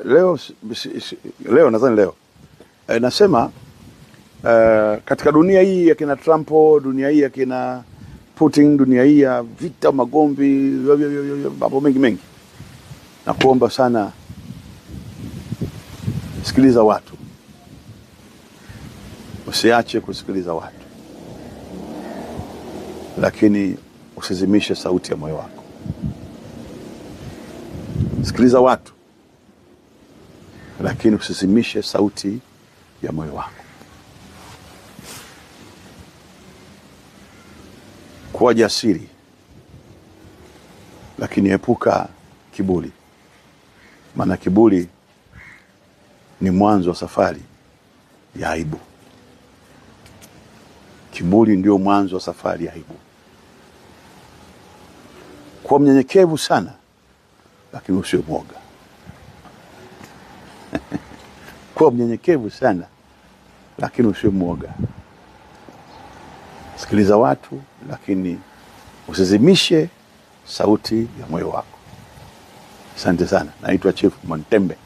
Leo nadhani leo nasema katika dunia hii ya kina Trump, dunia hii ya kina Putin, dunia hii ya vita, magomvi, mambo mengi, na kuomba sana, sikiliza watu, usiache kusikiliza watu, lakini usizimishe sauti ya moyo wako. Sikiliza watu, lakini usizimishe sauti ya moyo wako. Kuwa jasiri, lakini epuka kiburi, maana kiburi ni mwanzo wa safari ya aibu. Kiburi ndio mwanzo wa safari ya aibu. Kuwa mnyenyekevu sana, lakini usiwe mwoga. Kuwa mnyenyekevu sana, lakini usiwe mwoga. Sikiliza watu, lakini usizimishe sauti ya moyo wako. Asante sana. Naitwa Chief Mwantembe.